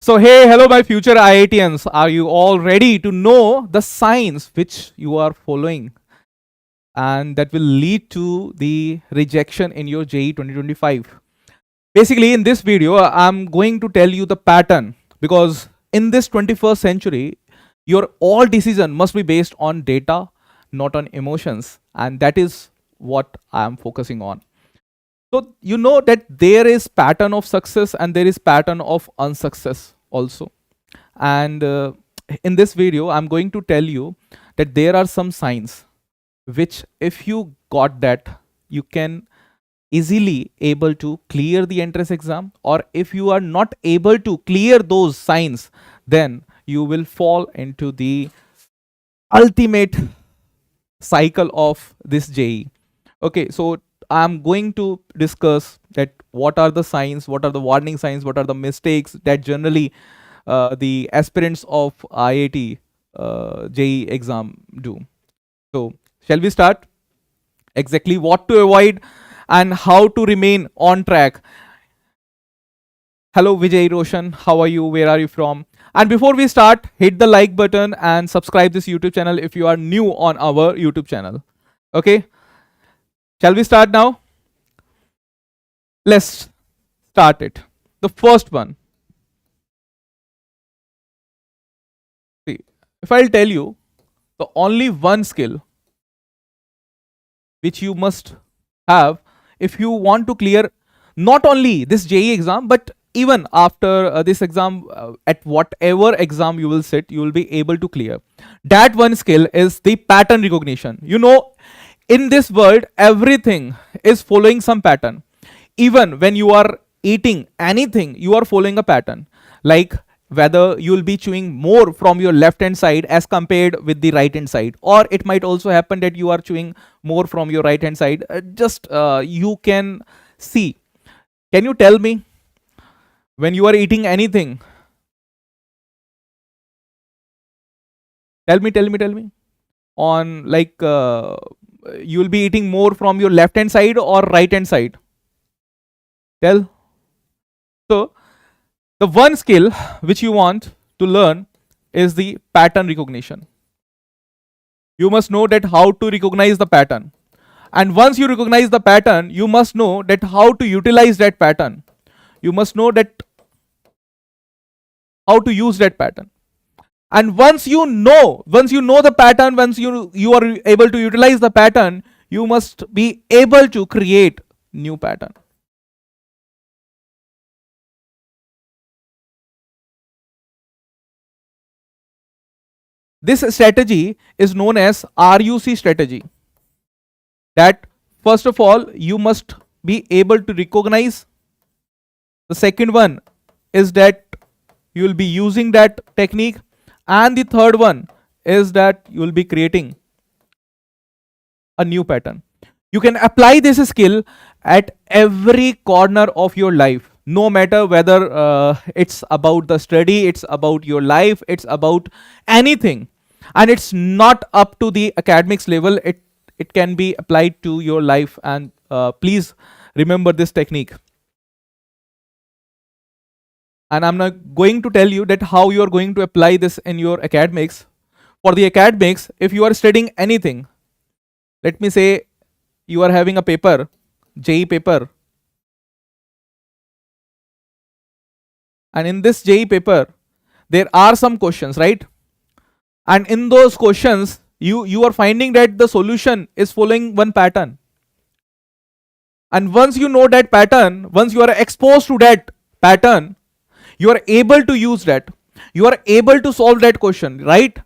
So hey, hello my future IITians. Are you all ready to know the signs which you are following and that will lead to the rejection in your JEE 2025? Basically, in this video, I'm going to tell you the pattern because in this 21st century, your all decision must be based on data, not on emotions, and that is what I am focusing on. So you know that there is pattern of success and there is pattern of unsuccess also. And in this video, I'm going to tell you that there are some signs which if you got that, you can easily able to clear the entrance exam, or if you are not able to clear those signs, then you will fall into the ultimate cycle of this JEE. Okay, so I'm going to discuss that what are the signs, what are the warning signs, what are the mistakes that generally the aspirants of IIT JEE exam do. So shall we start? Exactly what to avoid and how to remain on track. Hello Vijay Roshan, how are you? Where are you from? And before we start, hit the like button and subscribe this YouTube channel if you are new on our YouTube channel. Okay, shall we start now? Let's start it. The first one. See, if I'll tell you the only one skill which you must have if you want to clear not only this JEE exam, but even after this exam, at whatever exam you will sit, you will be able to clear. That one skill is the pattern recognition. You know, in this world, everything is following some pattern. Even when you are eating anything, you are following a pattern. Like whether you will be chewing more from your left hand side as compared with the right hand side, or it might also happen that you are chewing more from your right hand side. Just you can see. Can you tell me when you are eating anything? Tell me. On like you will be eating more from your left hand side or right hand side? Tell. So the one skill which you want to learn is the pattern recognition. You must know that how to recognize the pattern. And once you recognize the pattern, you must know that how to utilize that pattern. You must know that how to use that pattern. And once you know the pattern, once you are able to utilize the pattern, you must be able to create new pattern. This strategy is known as RUC strategy. That first of all, you must be able to recognize. The second one is that you will be using that technique, and the third one is that you will be creating a new pattern. You can apply this skill at every corner of your life, no matter whether it's about the study, it's about your life, it's about anything, and it's not up to the academics level. It can be applied to your life, and please remember this technique. And I'm not going to tell you that how you are going to apply this in your academics. For the academics, if you are studying anything, let me say you are having a paper, JEE paper, and in this JEE paper, there are some questions, right? And in those questions, you are finding that the solution is following one pattern. And once you know that pattern, once you are exposed to that pattern, you are able to use that. You are able to solve that question, right?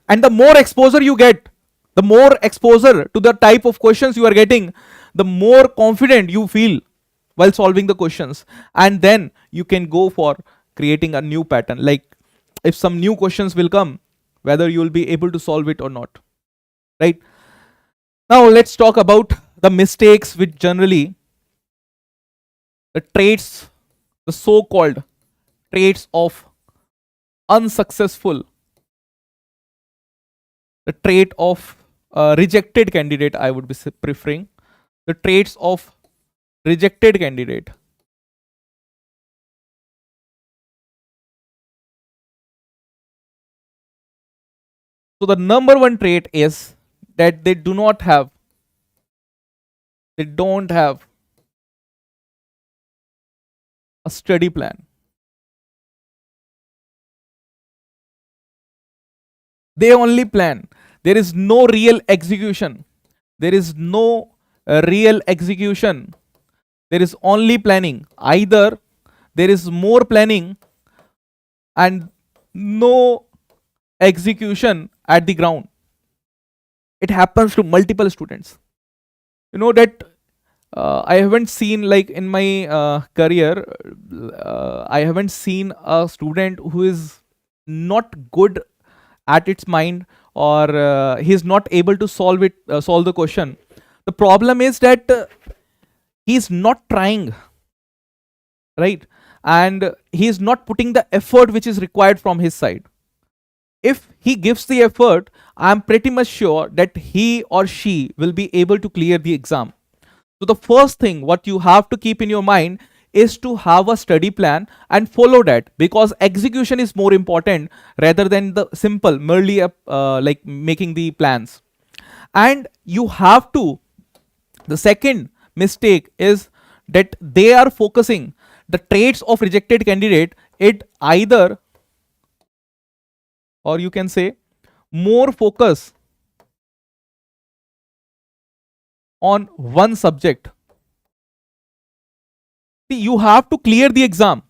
And the more exposure you get, the more exposure to the type of questions you are getting, the more confident you feel while solving the questions. And then you can go for creating a new pattern. Like if some new questions will come, whether you will be able to solve it or not, right? Now let's talk about the mistakes which generally the traits, the so-called traits of unsuccessful, the trait of rejected candidate, I would be preferring the traits of rejected candidate. So the number one trait is that they don't have a study plan. They only plan. There is no real execution. There is no real execution. There is only planning. Either there is more planning and no execution at the ground. It happens to multiple students. You know that I haven't seen, like in my career, I haven't seen a student who is not good at its mind, or he's not able to solve the question. The problem is that he's not trying, right? And he's not putting the effort which is required from his side. If he gives the effort, I'm pretty much sure that he or she will be able to clear the exam. So the first thing what you have to keep in your mind is to have a study plan and follow that, because execution is more important rather than the simple merely like making the plans. And you have to, the second mistake is that they are focusing the traits of rejected candidate, it either, or you can say more focus on one subject. See, you have to clear the exam.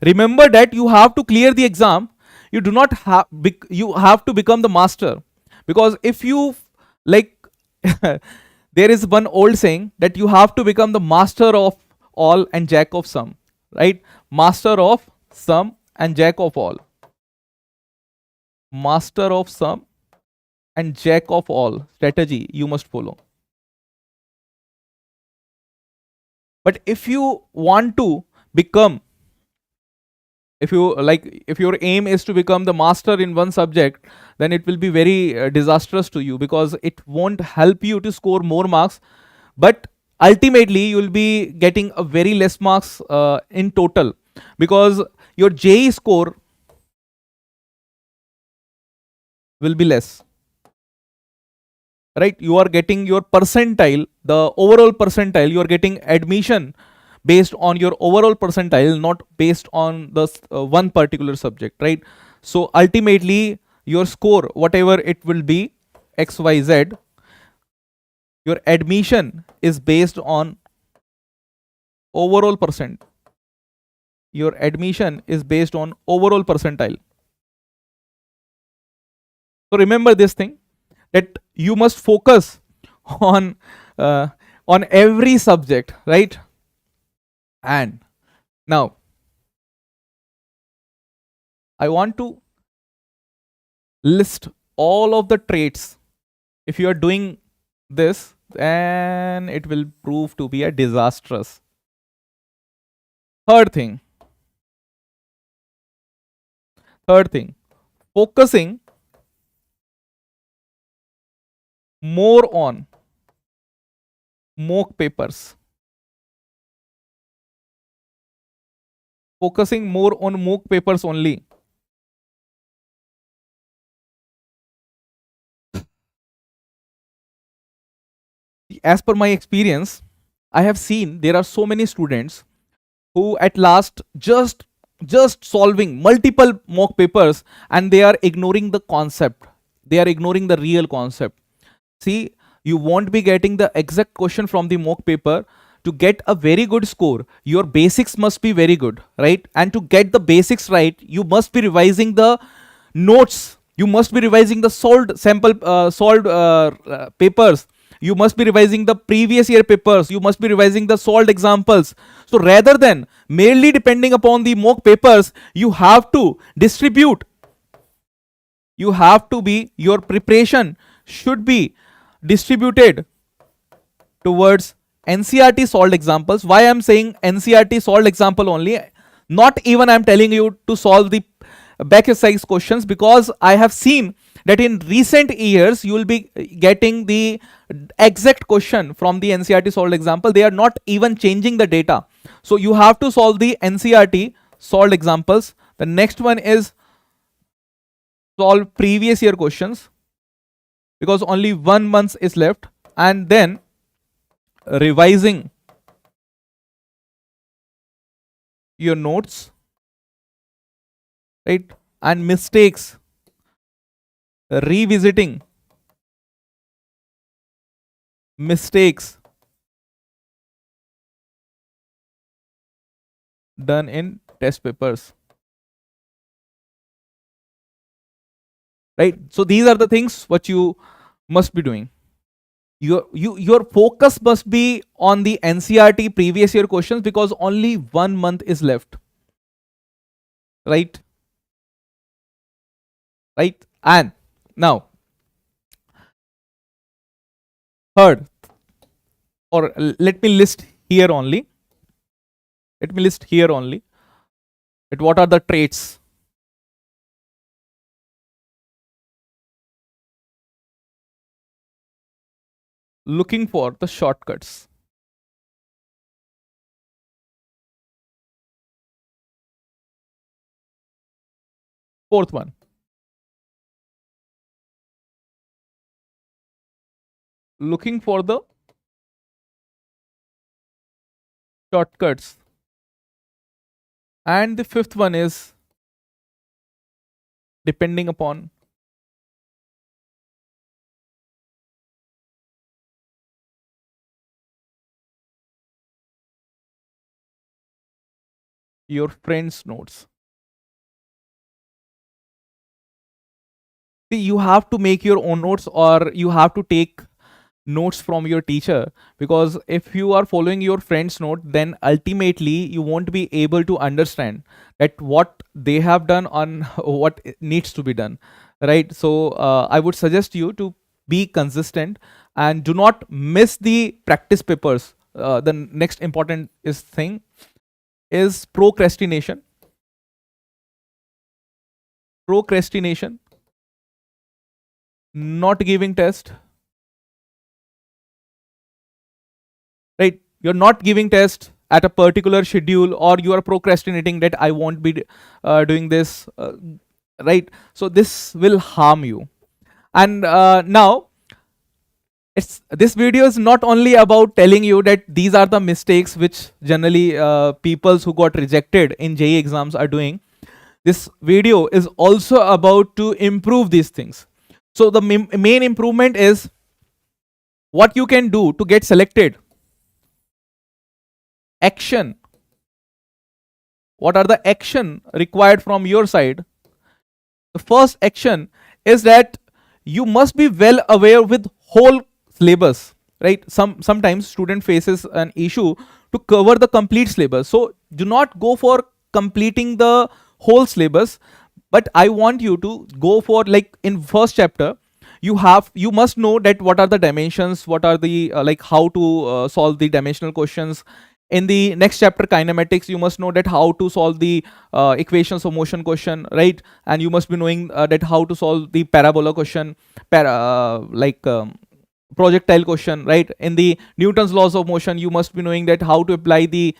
Remember that you have to clear the exam. You do not have, you have to become the master. Because if you, like, there is one old saying that you have to become the master of all and jack of some, right? Master of some and jack of all. Master of some and jack of all strategy you must follow. But if you want to become, if your aim is to become the master in one subject, then it will be very disastrous to you, because it won't help you to score more marks, but ultimately you will be getting a very less marks in total, because your JEE score will be less, right? You are getting your percentile, the overall percentile, you are getting admission based on your overall percentile, not based on the one particular subject, right? So ultimately your score, whatever it will be, XYZ, your admission is based on overall percent. Your admission is based on overall percentile. So remember this thing, that you must focus on every subject, right? And now I want to list all of the traits. If you are doing this, then it will prove to be a disastrous. Third thing, focusing more on mock papers. Focusing more on mock papers only. As per my experience, I have seen there are so many students who at last just solving multiple mock papers, and they are ignoring the concept. They are ignoring the real concept. See, you won't be getting the exact question from the mock paper. To get a very good score, your basics must be very good, right? And to get the basics right, you must be revising the notes. You must be revising the solved papers. You must be revising the previous year papers. You must be revising the solved examples. So rather than merely depending upon the mock papers, you have to distribute. You have to be, your preparation should be distributed towards NCERT solved examples. Why I'm saying NCERT solved example only? Not even I'm telling you to solve the back exercise questions, because I have seen that in recent years you will be getting the exact question from the NCERT solved example. They are not even changing the data. So you have to solve the NCERT solved examples. The next one is solve previous year questions. because only 1 month is left, and then revising your notes, right? And mistakes, revisiting mistakes done in test papers, right? So these are the things what you must be doing. Your focus must be on the NCRT previous year questions, because only 1 month is left, right? Right. And now, third, or let me list here only. Let me list here only. At what are the traits? Looking for the shortcuts. Fourth one, looking for the shortcuts. And the fifth one is depending upon your friends' notes. See, you have to make your own notes, or you have to take notes from your teacher, because if you are following your friend's note, then ultimately you won't be able to understand that what they have done on what needs to be done, right? So I would suggest you to be consistent and do not miss the practice papers. The next important thing is procrastination, not giving test, right? You're not giving test at a particular schedule, or you are procrastinating that I won't be doing this, right? So this will harm you. And now, this video is not only about telling you that these are the mistakes which generally peoples who got rejected in JEE exams are doing. This video is also about to improve these things. So the main improvement is what you can do to get selected. Action. What are the action required from your side? The first action is that you must be well aware with whole syllabus, right? Sometimes student faces an issue to cover the complete syllabus, so do not go for completing the whole syllabus, but I want you to go for, like, in first chapter you must know that what are the dimensions, what are the like how to solve the dimensional questions. In the next chapter, kinematics, you must know that how to solve the equations of motion question, right? And you must be knowing that how to solve the parabola question, projectile question, right? In the Newton's laws of motion, you must be knowing that how to apply the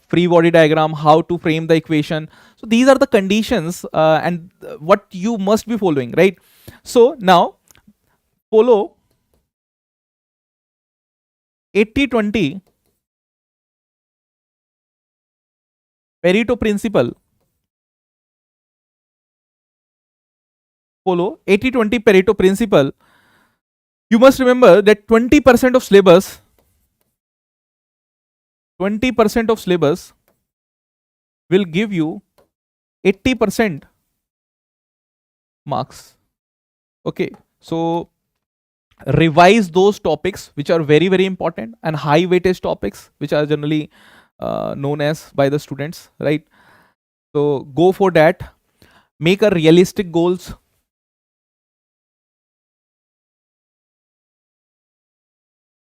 free body diagram, how to frame the equation. So these are the conditions and what you must be following, right? So now follow 80-20 Pareto principle. Follow 80-20 Pareto principle. You must remember that 20% of syllabus, 20% of syllabus will give you 80% marks. Okay, so revise those topics which are very very important and high weightage topics which are generally known as by the students, right? So go for that. Make a realistic goals.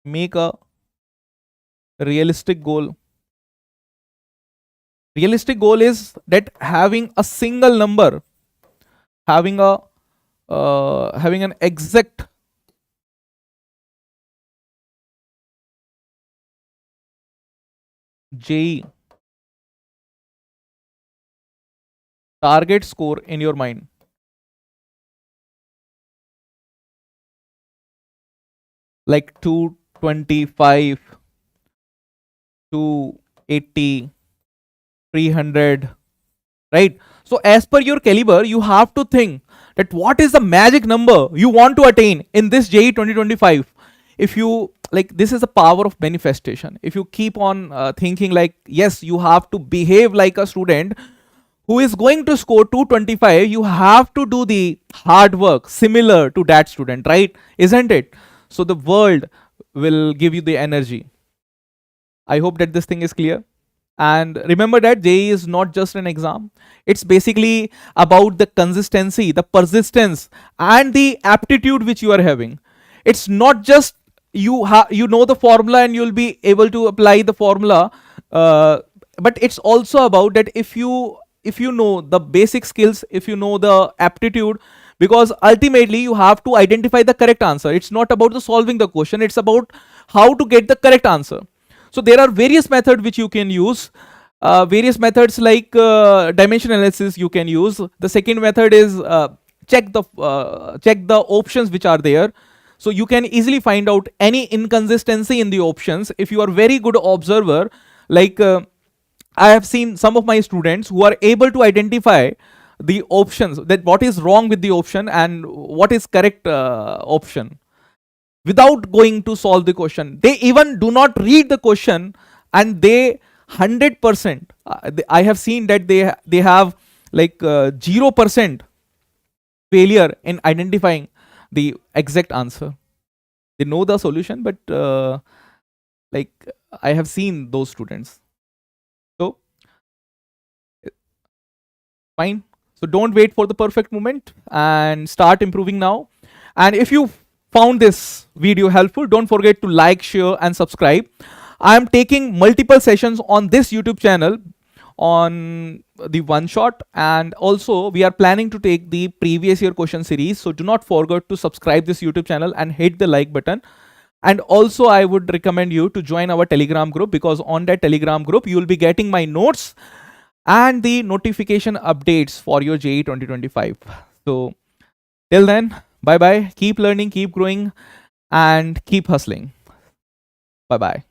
Make a realistic goal. Realistic goal is that having a single number, having a having an exact JEE target score in your mind. like 225, 280, 300, right? So as per your caliber, you have to think that what is the magic number you want to attain in this JEE 2025. If you like, this is the power of manifestation. If you keep on thinking like, yes, you have to behave like a student who is going to score 225, you have to do the hard work similar to that student, right? Isn't it? So the world will give you the energy. I hope that this thing is clear. And remember that JEE is not just an exam. It's basically about the consistency, the persistence, and the aptitude which you are having. It's not just you know the formula and you'll be able to apply the formula, but it's also about that if you know the basic skills, if you know the aptitude, because ultimately you have to identify the correct answer. It's not about the solving the question, it's about how to get the correct answer. So there are various methods which you can use. Various methods like dimension analysis you can use. The second method is check the options which are there. So you can easily find out any inconsistency in the options if you are very good observer. Like I have seen some of my students who are able to identify the options, that what is wrong with the option and what is correct option, without going to solve the question. They even do not read the question, and they 100%. I have seen that they have like 0% failure in identifying the exact answer. They know the solution, but like I have seen those students. So fine. So don't wait for the perfect moment and start improving now. And if you found this video helpful, don't forget to like, share, and subscribe. I am taking multiple sessions on this YouTube channel on the one shot, and also we are planning to take the previous year question series. So do not forget to subscribe this YouTube channel and hit the like button. And also I would recommend you to join our Telegram group, because on that Telegram group you will be getting my notes and the notification updates for your JEE 2025. So till then, bye bye. Keep learning, keep growing, and keep hustling. Bye bye.